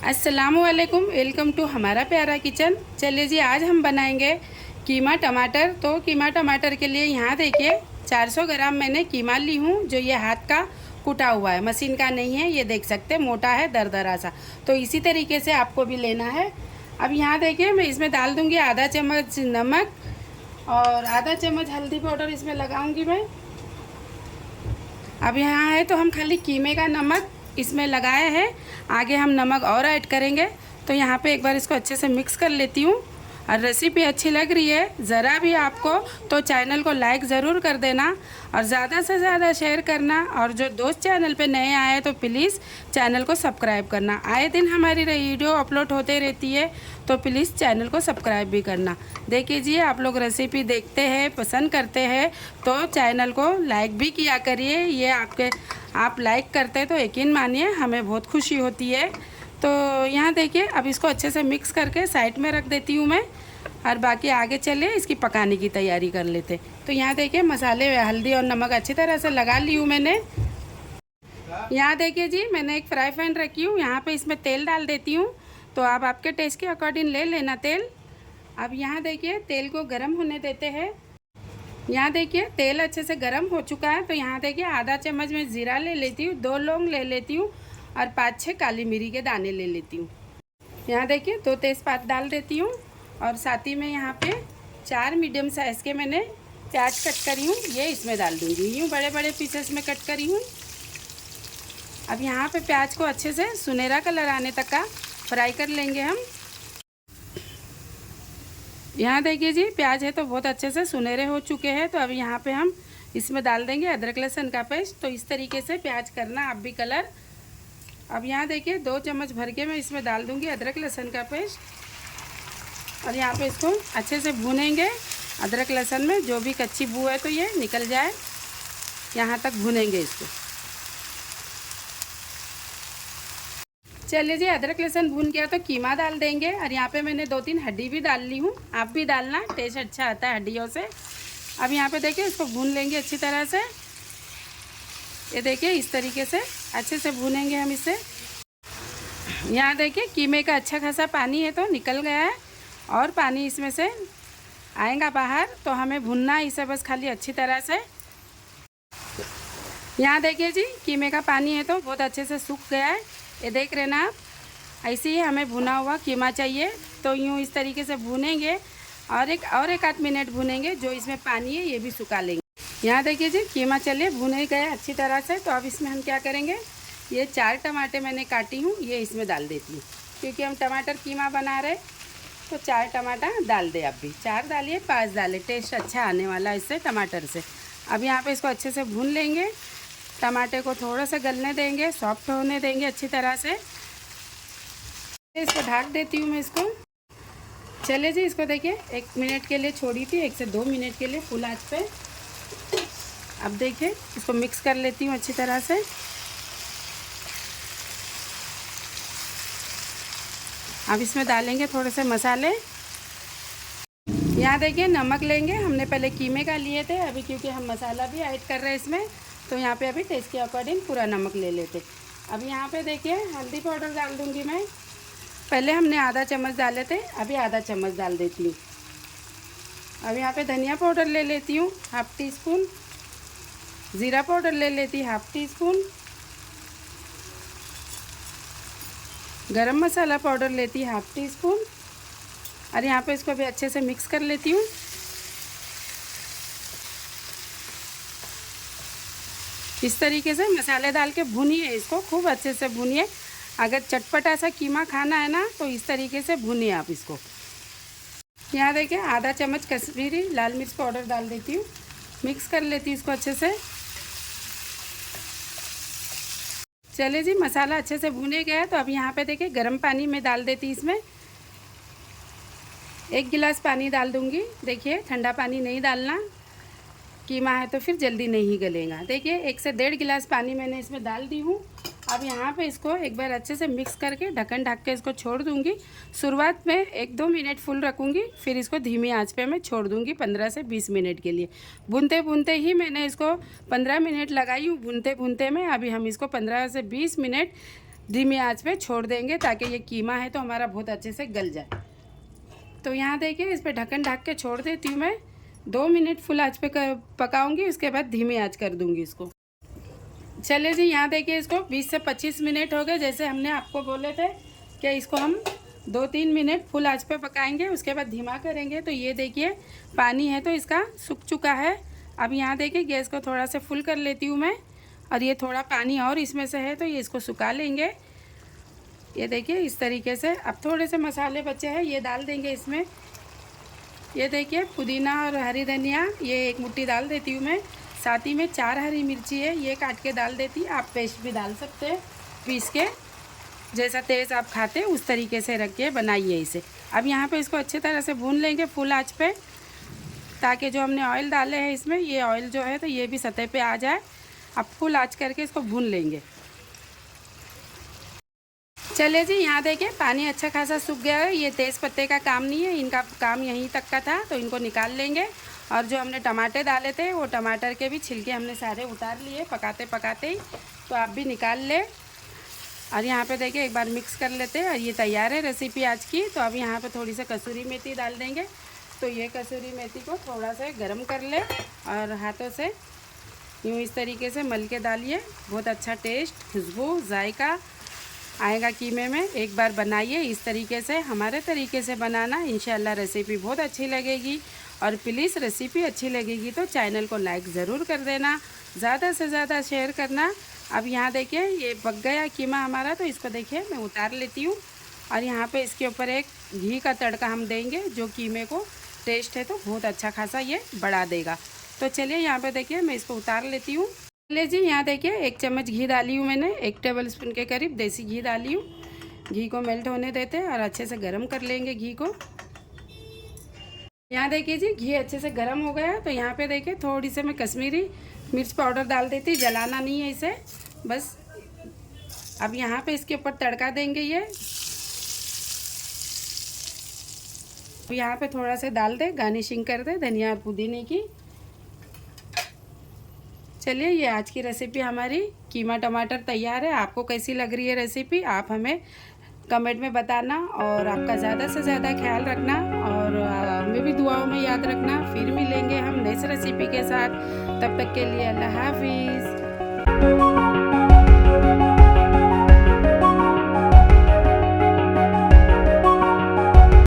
अस्सलामुअलैकुम, welcome to हमारा प्यारा किचन। चलिए जी, आज हम बनाएंगे कीमा टमाटर। तो कीमा टमाटर के लिए यहाँ देखिए 400 ग्राम मैंने कीमा ली हूँ, जो ये हाथ का कुटा हुआ है, मशीन का नहीं है। ये देख सकते हैं मोटा है, दरदरा सा। तो इसी तरीके से आपको भी लेना है। अब यहाँ देखिए मैं इसमें डाल दूँगी आधा चम्मच नमक और आधा चम्मच हल्दी पाउडर इसमें लगाऊँगी मैं। अब यहाँ है तो हम खाली कीमे का नमक इसमें लगाए हैं, आगे हम नमक और ऐड करेंगे। तो यहाँ पे एक बार इसको अच्छे से मिक्स कर लेती हूँ। और रेसिपी अच्छी लग रही है ज़रा भी आपको तो चैनल को लाइक ज़रूर कर देना और ज़्यादा से ज़्यादा शेयर करना। और जो दोस्त चैनल पे नए आए हैं तो प्लीज़ चैनल को सब्सक्राइब करना। आए दिन हमारी वीडियो अपलोड होते रहती है, तो प्लीज़ चैनल को सब्सक्राइब भी करना। देखिए जी, आप लोग रेसिपी देखते हैं, पसंद करते हैं तो चैनल को लाइक भी किया करिए। ये आप लाइक करते हैं तो यकीन मानिए हमें बहुत खुशी होती है। तो यहाँ देखिए, अब इसको अच्छे से मिक्स करके साइड में रख देती हूँ मैं। और बाकी आगे चले इसकी पकाने की तैयारी कर लेते। तो यहाँ देखिए मसाले, हल्दी और नमक अच्छी तरह से लगा ली हूँ मैंने। यहाँ देखिए जी, मैंने एक फ्राई पैन रखी हूँ, यहाँ पे इसमें तेल डाल देती हूँ। तो आप आपके टेस्ट के अकॉर्डिंग ले लेना तेल। अब यहाँ देखिए तेल को गर्म होने देते हैं। यहाँ देखिए तेल अच्छे से गर्म हो चुका है। तो यहाँ देखिए आधा चम्मच मैं ज़ीरा ले लेती हूँ, 2 लौंग ले लेती हूँ और 5-6 काली मिरी के दाने ले लेती हूँ। यहाँ देखिए 2 तेज़पात डाल देती हूँ और साथ ही में यहाँ पे 4 मीडियम साइज़ के मैंने प्याज कट करी हूँ, ये इसमें डाल दूँगी। यूँ बड़े बड़े पीसेस में कट करी हूँ। अब यहाँ पे प्याज को अच्छे से सुनहरा कलर आने तक का फ्राई कर लेंगे हम। यहाँ देखिए जी, प्याज है तो बहुत अच्छे से सुनहरे हो चुके हैं। तो अब यहाँ पे हम इसमें डाल देंगे अदरक लहसुन का पेस्ट। तो इस तरीके से प्याज करना आप भी कलर। अब यहाँ देखिए 2 चम्मच भर के मैं इसमें डाल दूँगी अदरक लहसुन का पेस्ट। और यहाँ पे इसको अच्छे से भूनेंगे। अदरक लहसुन में जो भी कच्ची बू है तो ये निकल जाए, यहाँ तक भूनेंगे इसको। चलिए जी, अदरक लहसुन भून गया तो कीमा डाल देंगे। और यहाँ पे मैंने 2-3 हड्डी भी डाल ली हूँ, आप भी डालना, टेस्ट अच्छा आता है हड्डियों से। अब यहाँ पे देखिए इसको भून लेंगे अच्छी तरह से। ये देखिए इस तरीके से अच्छे से भूनेंगे हम इसे। यहाँ देखिए कीमे का अच्छा खासा पानी है तो निकल गया है और पानी इसमें से आएगा बाहर। तो हमें भूनना इसे बस खाली अच्छी तरह से। यहाँ देखिए जी, कीमे का पानी है तो बहुत अच्छे से सूख गया है, ये देख रहे ना आप। ऐसे ही हमें भुना हुआ कीमा चाहिए। तो यूँ इस तरीके से भूनेंगे और एक आध मिनट भूनेंगे। जो इसमें पानी है ये भी सुखा लेंगे। यहाँ देखिए जी, कीमा चलिए भुने गए अच्छी तरह से। तो अब इसमें हम क्या करेंगे, ये 4 टमाटर मैंने काटी हूँ, ये इसमें डाल देती हूँ। क्योंकि हम टमाटर कीमा बना रहे तो 4 टमाटर डाल दे। आप भी 4 डालिए, 5 डालें, टेस्ट अच्छा आने वाला है इससे टमाटर से। अब यहाँ पे इसको अच्छे से भून लेंगे, टमाटर को थोड़ा सा गलने देंगे, सॉफ्ट होने देंगे अच्छी तरह से। इसको ढक देती हूँ मैं इसको। चलिए जी, इसको देखिए 1 मिनट के लिए छोड़ी थी, 1 से 2 मिनट के लिए फुल आंच पे। अब देखिए इसको मिक्स कर लेती हूँ अच्छी तरह से। अब इसमें डालेंगे थोड़े से मसाले। यहाँ देखिए नमक लेंगे, हमने पहले कीमे का लिए थे, अभी क्योंकि हम मसाला भी ऐड कर रहे हैं इसमें तो यहाँ पे अभी टेस्ट के अकॉर्डिंग पूरा नमक ले लेते। अब यहाँ पे देखिए हल्दी पाउडर डाल दूँगी मैं। पहले हमने आधा चम्मच डाले थे, अभी आधा चम्मच डाल देती हूँ। अब यहाँ पे धनिया पाउडर ले लेती हूँ 1/2 टीस्पून, ज़ीरा पाउडर ले लेती 1/2 टीस्पून, गरम मसाला पाउडर लेती 1/2 टीस्पून। और यहाँ पे इसको भी अच्छे से मिक्स कर लेती हूँ। इस तरीके से मसाले डाल के भूनिए, इसको खूब अच्छे से भूनिए। अगर चटपटा सा कीमा खाना है ना तो इस तरीके से भूनिए आप इसको। यहाँ देखिए आधा चम्मच कश्मीरी लाल मिर्च पाउडर डाल देती हूँ, मिक्स कर लेती हूँ इसको अच्छे से। चलिए जी, मसाला अच्छे से भुने गया है। तो अब यहाँ पे देखिए गर्म पानी में डाल देती इसमें। 1 गिलास पानी डाल दूँगी। देखिए ठंडा पानी नहीं डालना, कीमा है तो फिर जल्दी नहीं गलेगा। देखिए 1 से 1.5 गिलास पानी मैंने इसमें डाल दी हूँ। अब यहाँ पे इसको एक बार अच्छे से मिक्स करके ढक्कन ढक के इसको छोड़ दूँगी। शुरुआत में 1-2 मिनट फुल रखूँगी, फिर इसको धीमी आंच पे मैं छोड़ दूँगी 15 से 20 मिनट के लिए। भूनते भूनते ही मैंने इसको 15 मिनट लगाई हूँ, भूनते भूनते में। अभी हम इसको 15 से 20 मिनट धीमी आंच पे छोड़ देंगे ताकि ये कीमा है तो हमारा बहुत अच्छे से गल जाए। तो यहाँ देखिए इस पर ढक्कन ढक के छोड़ देती हूँ मैं। 2 मिनट फुल आंच पे पकाऊंगी, उसके बाद धीमी आंच कर दूंगी इसको। चले जी, यहाँ देखिए इसको 20 से 25 मिनट हो गए। जैसे हमने आपको बोले थे कि इसको हम 2-3 मिनट फुल आंच पे पकाएंगे, उसके बाद धीमा करेंगे। तो ये देखिए पानी है तो इसका सूख चुका है। अब यहाँ देखिए गैस को थोड़ा सा फुल कर लेती हूँ मैं, और ये थोड़ा पानी और इसमें से है तो ये इसको सुखा लेंगे। ये देखिए इस तरीके से। अब थोड़े से मसाले बचे हैं, ये डाल देंगे इसमें। ये देखिए पुदीना और हरी धनिया, ये 1 मुट्ठी डाल देती हूँ मैं। साथ ही में 4 हरी मिर्ची है, ये काट के डाल देती। आप पेस्ट भी डाल सकते हैं पीस के, जैसा तेज़ आप खाते हैं उस तरीके से रख के बनाइए इसे। अब यहाँ पे इसको अच्छी तरह से भून लेंगे फुल आंच पे, ताकि जो हमने ऑयल डाले हैं इसमें, ये ऑयल जो है तो ये भी सतह पे आ जाए। अब फुल आंच करके इसको भून लेंगे। चले जी, यहाँ देखिए पानी अच्छा खासा सूख गया है। ये तेज़ पत्ते का काम नहीं है, इनका काम यहीं तक का था, तो इनको निकाल लेंगे। और जो हमने टमाटर डाले थे वो टमाटर के भी छिलके हमने सारे उतार लिए पकाते पकाते ही, तो आप भी निकाल लें। और यहाँ पे देखिए एक बार मिक्स कर लेते हैं, और ये तैयार है रेसिपी आज की। तो अब यहाँ पे थोड़ी सी कसूरी मेथी डाल देंगे। तो ये कसूरी मेथी को थोड़ा सा गर्म कर ले और हाथों से यूँ इस तरीके से मल के डालिए। बहुत अच्छा टेस्ट, खुशबू, जायका आएगा कीमे में। एक बार बनाइए इस तरीके से, हमारे तरीके से बनाना, इंशाल्लाह रेसिपी बहुत अच्छी लगेगी। और प्लीज़ रेसिपी अच्छी लगेगी तो चैनल को लाइक ज़रूर कर देना, ज़्यादा से ज़्यादा शेयर करना। अब यहाँ देखिए ये पक गया कीमा हमारा, तो इसको देखिए मैं उतार लेती हूँ। और यहाँ पे इसके ऊपर एक घी का तड़का हम देंगे, जो कीमे को टेस्ट है तो बहुत अच्छा खासा ये बढ़ा देगा। तो चलिए यहाँ पे देखिए मैं इसको उतार लेती हूँ। ले जी, यहाँ देखिए 1 चम्मच घी डाली हूँ मैंने, 1 टेबल स्पून के करीब देसी घी डाली हूँ। घी को मेल्ट होने देते हैं और अच्छे से गर्म कर लेंगे घी को। यहाँ देखिए जी घी अच्छे से गर्म हो गया। तो यहाँ पे देखिए थोड़ी सी मैं कश्मीरी मिर्च पाउडर डाल देती, जलाना नहीं है इसे बस। अब यहाँ पे इसके ऊपर तड़का देंगे ये। यहाँ पे थोड़ा सा डाल दे, गार्निशिंग कर दे धनिया और पुदीने की। चलिए ये आज की रेसिपी हमारी कीमा टमाटर तैयार है। आपको कैसी लग रही है रेसिपी, आप हमें कमेंट में बताना। और आपका ज़्यादा से ज़्यादा ख्याल रखना, और हमें भी दुआओं में याद रखना। फिर मिलेंगे हम नेक्स्ट रेसिपी के साथ, तब तक के लिए अल्लाह हाफिज़।